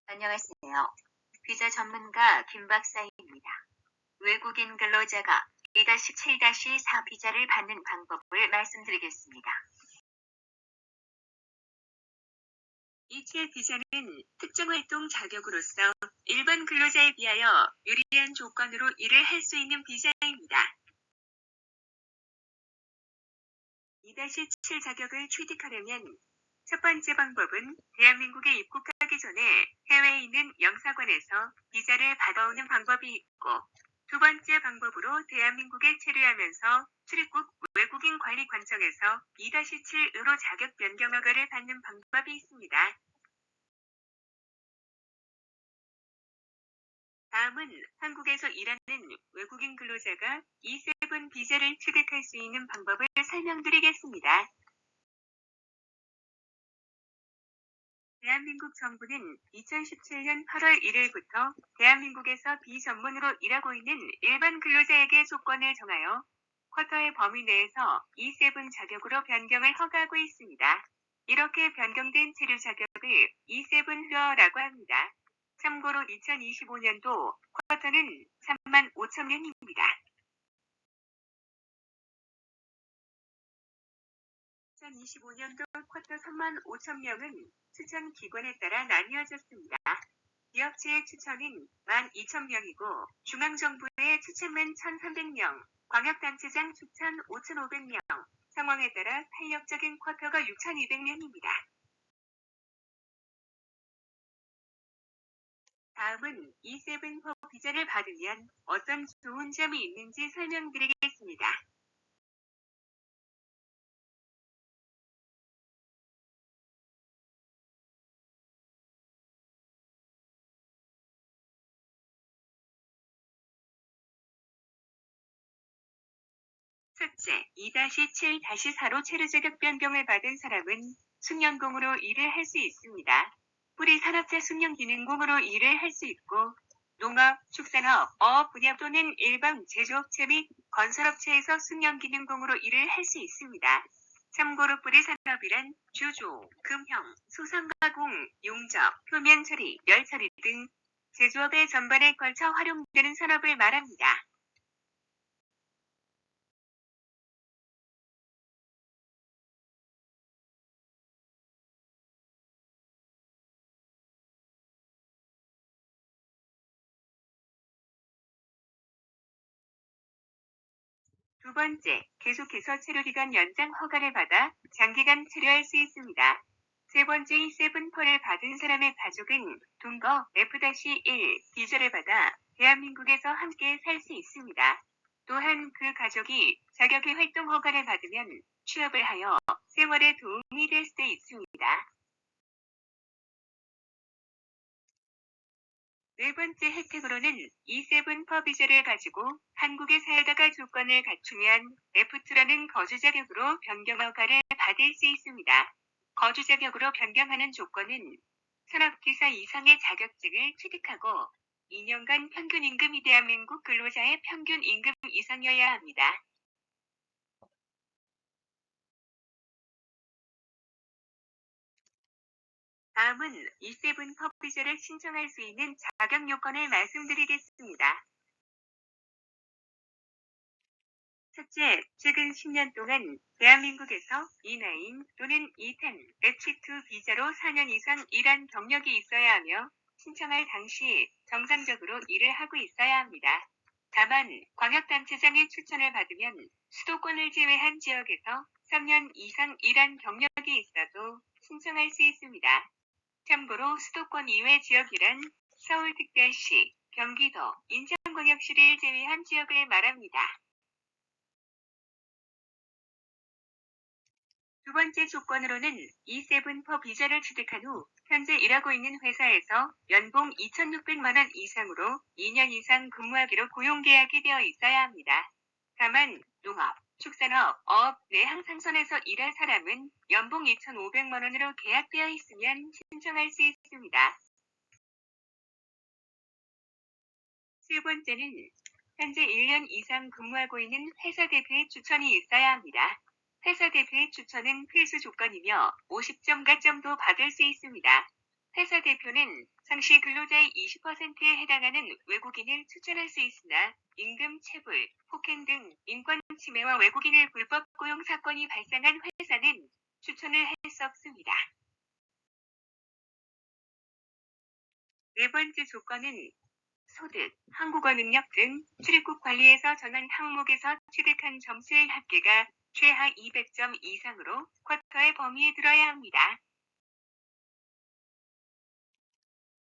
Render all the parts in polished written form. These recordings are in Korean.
안녕하세요. 비자 전문가 김 박사입니다. 외국인 근로자가 2-7-4 비자를 받는 방법을 말씀드리겠습니다. 이체 비자는 특정 활동 자격으로서 일반 근로자에 비하여 유리한 조건으로 일을 할 수 있는 비자입니다. 2-7 자격을 취득하려면 첫 번째 방법은 대한민국에 입국하기 전에 해외에 있는 영사관에서 비자를 받아오는 방법이 있고, 두 번째 방법으로 대한민국에 체류하면서 출입국 외국인 관리관청에서 2-7으로 자격 변경 허가를 받는 방법이 있습니다. 다음은 한국에서 일하는 외국인 근로자가 E7 비자를 취득할 수 있는 방법을 설명드리겠습니다. 대한민국 정부는 2017년 8월 1일부터 대한민국에서 비전문으로 일하고 있는 일반 근로자에게 조건을 정하여 쿼터의 범위 내에서 E7 자격으로 변경을 허가하고 있습니다. 이렇게 변경된 체류 자격을 E7 휘어라고 합니다. 참고로 2025년도 쿼터는 35,000명입니다. 2025년도 쿼터 35,000명은 추천 기관에 따라 나뉘어졌습니다. 기업체의 추천은 12,000명이고 중앙정부의 추천은 1,300명, 광역단체장 추천 5,500명, 상황에 따라 탄력적인 쿼터가 6,200명입니다. 다음은 E7 비자를 받으면 어떤 좋은 점이 있는지 설명드리겠습니다. 첫째, 2-7-4로 체류 자격 변경을 받은 사람은 숙련공으로 일을 할 수 있습니다. 뿌리 산업체 숙련기능공으로 일을 할 수 있고, 농업, 축산업, 어업 분야 또는 일반 제조업체 및 건설업체에서 숙련기능공으로 일을 할 수 있습니다. 참고로 뿌리 산업이란 주조, 금형, 소상가공, 용접, 표면 처리, 열 처리 등 제조업의 전반에 걸쳐 활용되는 산업을 말합니다. 두 번째, 계속해서 체류기간 연장 허가를 받아 장기간 체류할 수 있습니다. 세 번째, E7펄을 받은 사람의 가족은 동거 F-1 비자를 받아 대한민국에서 함께 살 수 있습니다. 또한 그 가족이 자격의 활동 허가를 받으면 취업을 하여 생활에 도움이 될 수도 있습니다. 네 번째 혜택으로는 E7 비자를 가지고 한국에 살다가 조건을 갖추면 F2라는 거주 자격으로 변경 허가를 받을 수 있습니다. 거주 자격으로 변경하는 조건은 산업기사 이상의 자격증을 취득하고 2년간 평균 임금이 대한민국 근로자의 평균 임금 이상이어야 합니다. 다음은 E7 비자를 신청할 수 있는 자격 요건을 말씀드리겠습니다. 첫째, 최근 10년 동안 대한민국에서 E9 또는 E10, H2 비자로 4년 이상 일한 경력이 있어야 하며 신청할 당시 정상적으로 일을 하고 있어야 합니다. 다만 광역단체장의 추천을 받으면 수도권을 제외한 지역에서 3년 이상 일한 경력이 있어도 신청할 수 있습니다. 참고로 수도권 이외 지역이란 서울특별시, 경기도, 인천광역시를 제외한 지역을 말합니다. 두 번째 조건으로는 E7 비자를 취득한 후 현재 일하고 있는 회사에서 연봉 2,600만 원 이상으로 2년 이상 근무하기로 고용계약이 되어 있어야 합니다. 다만 농업, 축산업, 어업 내 항상선에서 일할 사람은 연봉 2,500만 원으로 계약되어 있으면 신청할 수 있습니다. 세 번째는 현재 1년 이상 근무하고 있는 회사 대표의 추천이 있어야 합니다. 회사 대표의 추천은 필수 조건이며 50점 가점도 받을 수 있습니다. 회사 대표는 상시 근로자의 20%에 해당하는 외국인을 추천할 수 있으나 임금 체불, 폭행 등 인권 침해와 외국인을 불법 고용 사건이 발생한 회사는 추천을 할 수 없습니다. 네 번째 조건은 소득, 한국어 능력 등 출입국 관리에서 전환 항목에서 취득한 점수의 합계가 최하 200점 이상으로 쿼터의 범위에 들어야 합니다.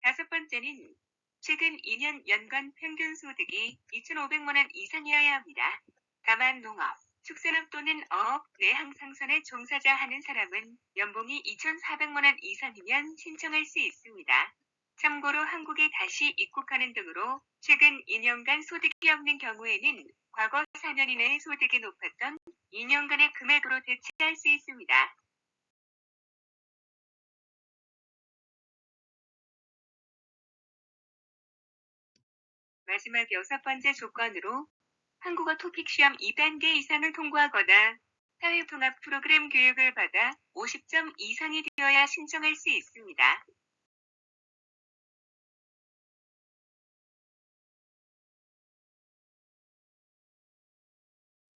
다섯 번째는 최근 2년 연간 평균 소득이 2,500만 원 이상이어야 합니다. 다만 농업, 축산업 또는 어업, 내항 상선의 종사자 하는 사람은 연봉이 2,400만 원 이상이면 신청할 수 있습니다. 참고로 한국에 다시 입국하는 등으로 최근 2년간 소득이 없는 경우에는 과거 4년 이내의 소득이 높았던 2년간의 금액으로 대체할 수 있습니다. 마지막 여섯 번째 조건으로 한국어 토픽 시험 2단계 이상을 통과하거나 사회통합 프로그램 교육을 받아 50점 이상이 되어야 신청할 수 있습니다.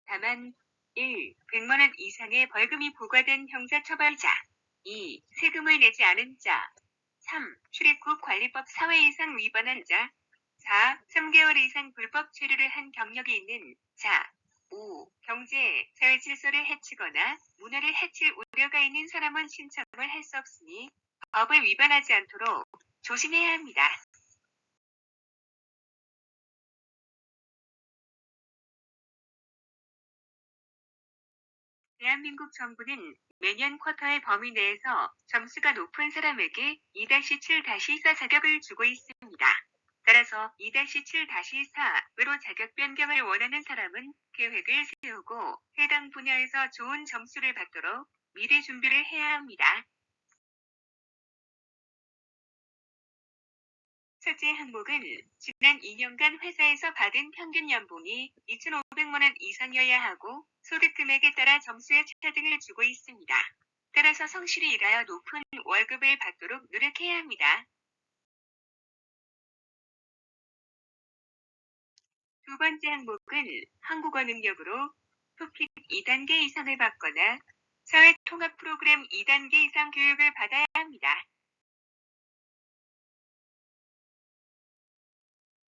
다만 1. 100만 원 이상의 벌금이 부과된 형사처벌자 2. 세금을 내지 않은 자 3. 출입국 관리법 4회 이상 위반한 자 4. 3개월 이상 불법 체류를 한 경력이 있는 자 5. 경제, 사회 질서를 해치거나 문화를 해칠 우려가 있는 사람은 신청을 할 수 없으니 법을 위반하지 않도록 조심해야 합니다. 대한민국 정부는 매년 쿼터의 범위 내에서 점수가 높은 사람에게 2-7-4 자격을 주고 있습니다. 따라서 2-7-4으로 자격 변경을 원하는 사람은 계획을 세우고 해당 분야에서 좋은 점수를 받도록 미리 준비를 해야 합니다. 첫째 항목은 지난 2년간 회사에서 받은 평균 연봉이 2,500만 원 이상이어야 하고 소득 금액에 따라 점수의 차등을 주고 있습니다. 따라서 성실히 일하여 높은 월급을 받도록 노력해야 합니다. 두 번째 항목은 한국어 능력으로 토픽 2단계 이상을 받거나 사회통합 프로그램 2단계 이상 교육을 받아야 합니다.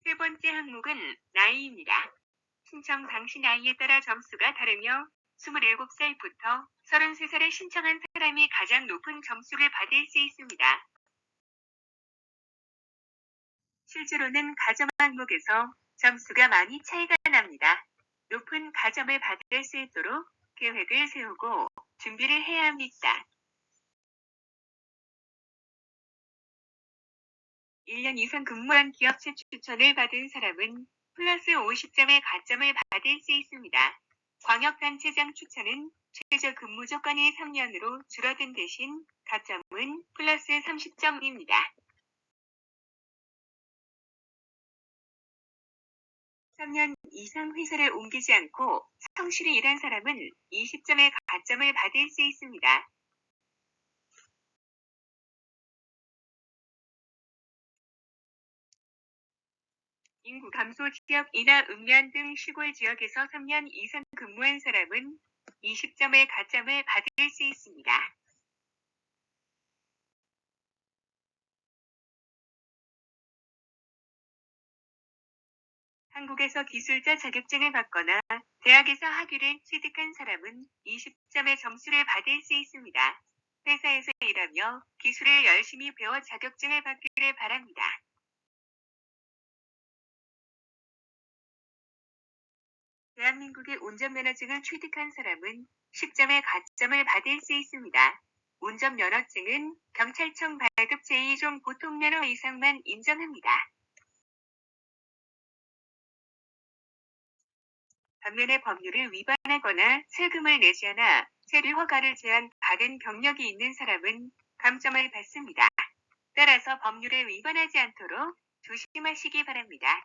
세 번째 항목은 나이입니다. 신청 당시 나이에 따라 점수가 다르며 27살부터 33살에 신청한 사람이 가장 높은 점수를 받을 수 있습니다. 실제로는 가점 항목에서 점수가 많이 차이가 납니다. 높은 가점을 받을 수 있도록 계획을 세우고 준비를 해야 합니다. 1년 이상 근무한 기업체 추천을 받은 사람은 플러스 50점의 가점을 받을 수 있습니다. 광역단체장 추천은 최저 근무 조건이 3년으로 줄어든 대신 가점은 플러스 30점입니다. 3년 이상 회사를 옮기지 않고 성실히 일한 사람은 20점의 가점을 받을 수 있습니다. 인구 감소 지역이나 읍면 등 시골 지역에서 3년 이상 근무한 사람은 20점의 가점을 받을 수 있습니다. 한국에서 기술자 자격증을 받거나 대학에서 학위를 취득한 사람은 20점의 점수를 받을 수 있습니다. 회사에서 일하며 기술을 열심히 배워 자격증을 받기를 바랍니다. 대한민국의 운전면허증을 취득한 사람은 10점의 가점을 받을 수 있습니다. 운전면허증은 경찰청 발급 제2종 보통면허 이상만 인정합니다. 반면에 법률을 위반하거나 세금을 내지 않아 세류 허가를 제한받은 경력이 있는 사람은 감점을 받습니다. 따라서 법률을 위반하지 않도록 조심하시기 바랍니다.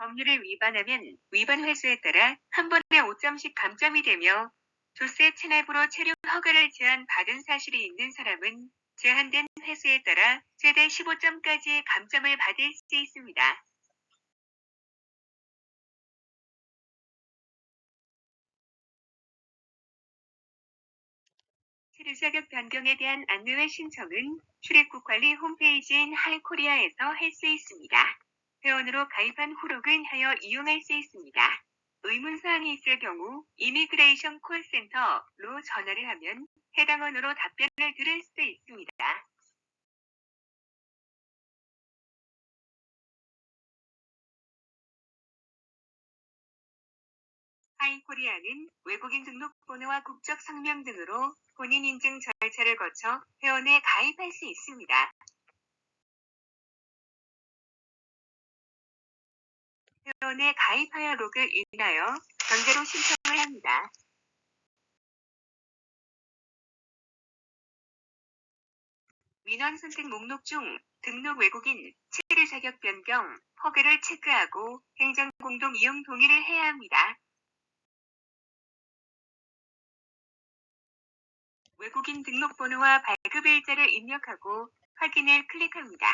법률을 위반하면 위반 횟수에 따라 한 번에 5점씩 감점이 되며 조세 체납으로 체류 허가를 제한받은 사실이 있는 사람은 제한된 횟수에 따라 최대 15점까지의 감점을 받을 수 있습니다. 체류 자격 변경에 대한 안내회 신청은 출입국 관리 홈페이지인 하이코리아에서 할 수 있습니다. 회원으로 가입한 후 로그인하여 이용할 수 있습니다. 의문사항이 있을 경우 이미그레이션 콜센터로 전화를 하면 해당 언어로 답변을 들을 수 있습니다. 하이코리아는 외국인 등록번호와 국적 성명 등으로 본인 인증 절차를 거쳐 회원에 가입할 수 있습니다. 회원에 가입하여 로그인하여 전제로 신청을 합니다. 민원 선택 목록 중 등록 외국인, 체류 자격 변경, 허가를 체크하고 행정 공동 이용 동의를 해야 합니다. 외국인 등록번호와 발급일자를 입력하고 확인을 클릭합니다.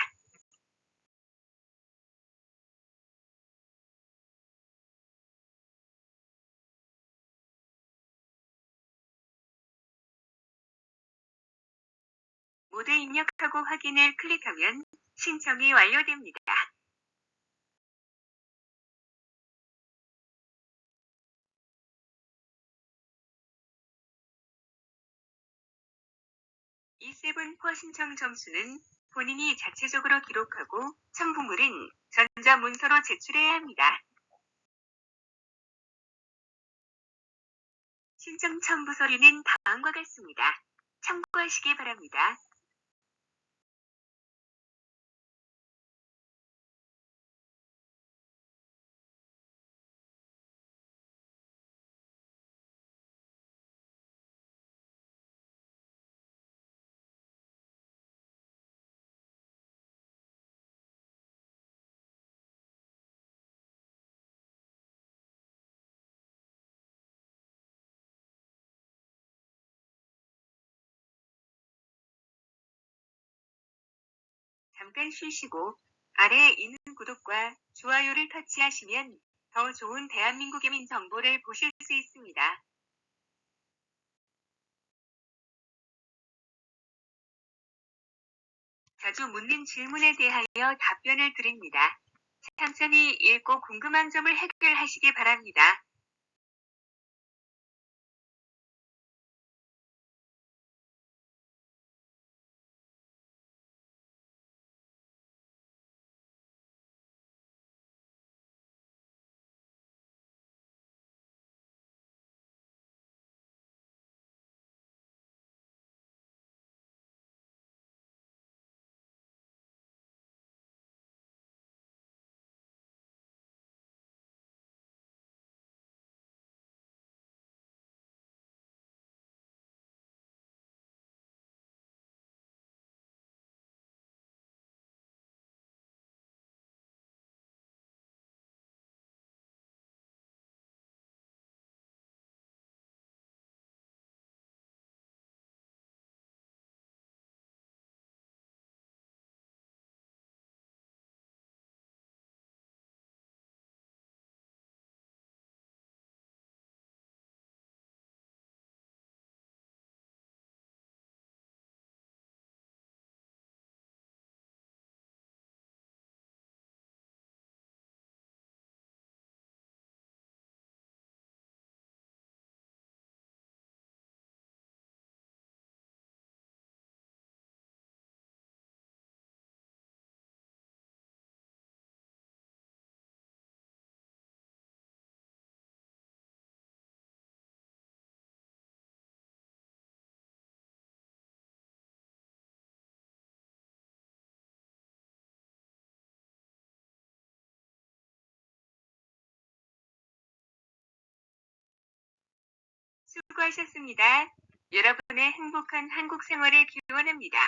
모두 입력하고 확인을 클릭하면 신청이 완료됩니다. E7 신청 점수는 본인이 자체적으로 기록하고 첨부물은 전자문서로 제출해야 합니다. 신청 첨부 서류는 다음과 같습니다. 참고하시기 바랍니다. 잠깐 쉬시고 아래에 있는 구독과 좋아요를 터치하시면 더 좋은 대한민국 이민 정보를 보실 수 있습니다. 자주 묻는 질문에 대하여 답변을 드립니다. 천천히 읽고 궁금한 점을 해결하시기 바랍니다. 수고하셨습니다. 여러분의 행복한 한국 생활을 기원합니다.